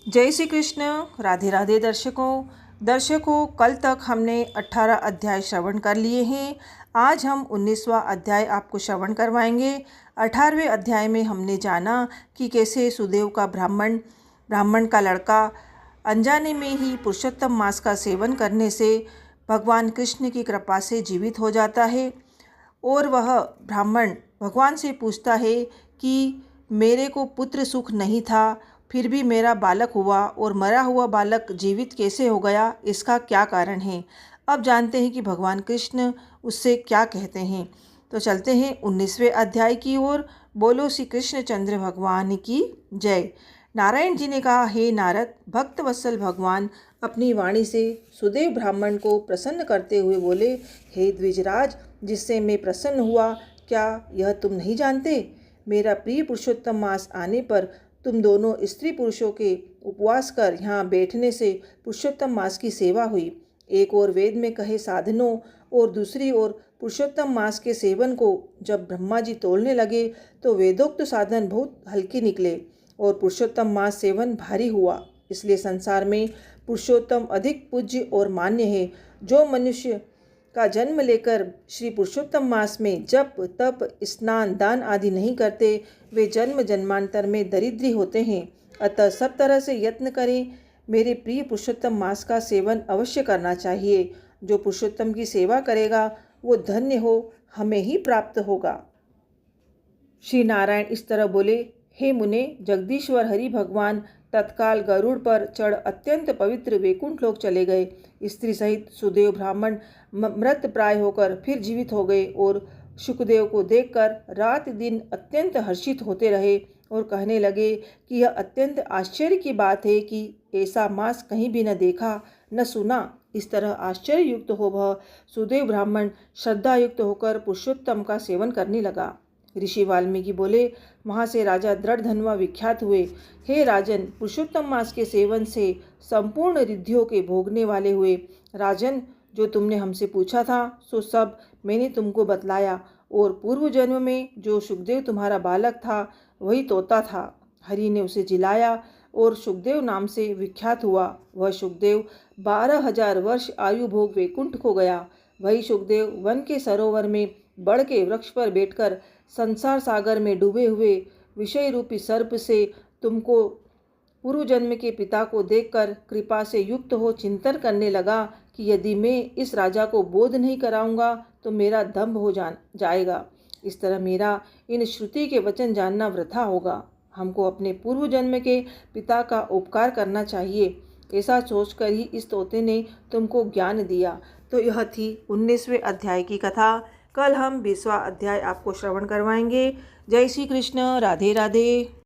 जय श्री कृष्ण। राधे राधे दर्शकों कल तक हमने 18 अध्याय श्रवण कर लिए हैं। आज हम 19वां अध्याय आपको श्रवण करवाएंगे। 18वें अध्याय में हमने जाना कि कैसे सुदेव का ब्राह्मण का लड़का अनजाने में ही पुरुषोत्तम मास का सेवन करने से भगवान कृष्ण की कृपा से जीवित हो जाता है और वह ब्राह्मण भगवान से पूछता है कि मेरे को पुत्र सुख नहीं था, फिर भी मेरा बालक हुआ और मरा हुआ बालक जीवित कैसे हो गया, इसका क्या कारण है। अब जानते हैं कि भगवान कृष्ण उससे क्या कहते हैं। तो चलते हैं 19वें अध्याय की ओर। बोलो श्री कृष्णचंद्र भगवान की जय। नारायण जी ने कहा, हे नारद, भक्त वत्सल भगवान अपनी वाणी से सुदेव ब्राह्मण को प्रसन्न करते हुए बोले, हे द्विजराज, जिससे मैं प्रसन्न हुआ, क्या यह तुम नहीं जानते? मेरा प्रिय पुरुषोत्तम मास आने पर तुम दोनों स्त्री पुरुषों के उपवास कर यहाँ बैठने से पुरुषोत्तम मास की सेवा हुई। एक और वेद में कहे साधनों और दूसरी ओर पुरुषोत्तम मास के सेवन को जब ब्रह्मा जी तोलने लगे तो वेदोक्त साधन बहुत हल्के निकले और पुरुषोत्तम मास सेवन भारी हुआ। इसलिए संसार में पुरुषोत्तम अधिक पूज्य और मान्य है। जो मनुष्य का जन्म लेकर श्री पुरुषोत्तम मास में जप तप स्नान दान आदि नहीं करते, वे जन्म जन्मांतर में दरिद्री होते हैं। अतः सब तरह से यत्न करें, मेरे प्रिय पुरुषोत्तम मास का सेवन अवश्य करना चाहिए। जो पुरुषोत्तम की सेवा करेगा वो धन्य हो, हमें ही प्राप्त होगा। श्री नारायण इस तरह बोले, हे मुने, जगदीश्वर हरि भगवान तत्काल गरुड़ पर चढ़ अत्यंत पवित्र वैकुंठ लोक चले गए। स्त्री सहित सुदेव ब्राह्मण मृत प्राय होकर फिर जीवित हो गए और शुकदेव को देखकर रात दिन अत्यंत हर्षित होते रहे और कहने लगे कि यह अत्यंत आश्चर्य की बात है कि ऐसा मास कहीं भी न देखा न सुना। इस तरह आश्चर्य युक्त हो वह सुदेव ब्राह्मण श्रद्धा युक्त होकर पुरुषोत्तम का सेवन करने लगा। ऋषि वाल्मीकि बोले, वहाँ से राजा दृढ़धन्वा विख्यात हुए। हे राजन, पुरुषोत्तम मास के सेवन से संपूर्ण रिद्धियों के भोगने वाले हुए। राजन, जो तुमने हमसे पूछा था सो सब मैंने तुमको बतलाया और पूर्व जन्म में जो सुखदेव तुम्हारा बालक था वही तोता था। हरि ने उसे जिलाया और सुखदेव नाम से विख्यात हुआ। वह सुखदेव 12,000 वर्ष आयु भोग वैकुंठ को गया। वही सुखदेव वन के सरोवर में बड़ के वृक्ष पर बैठकर संसार सागर में डूबे हुए विषय रूपी सर्प से तुमको पूर्व जन्म के पिता को देखकर कृपा से युक्त हो चिंतन करने लगा कि यदि मैं इस राजा को बोध नहीं कराऊंगा तो मेरा दंभ हो जाएगा। इस तरह मेरा इन श्रुति के वचन जानना वृथा होगा। हमको अपने पूर्व जन्म के पिता का उपकार करना चाहिए। ऐसा सोचकर ही इस तोते ने तुमको ज्ञान दिया। तो यह थी 19वें अध्याय की कथा। कल हम 20वां अध्याय आपको श्रवण करवाएंगे। जय श्री कृष्ण। राधे राधे।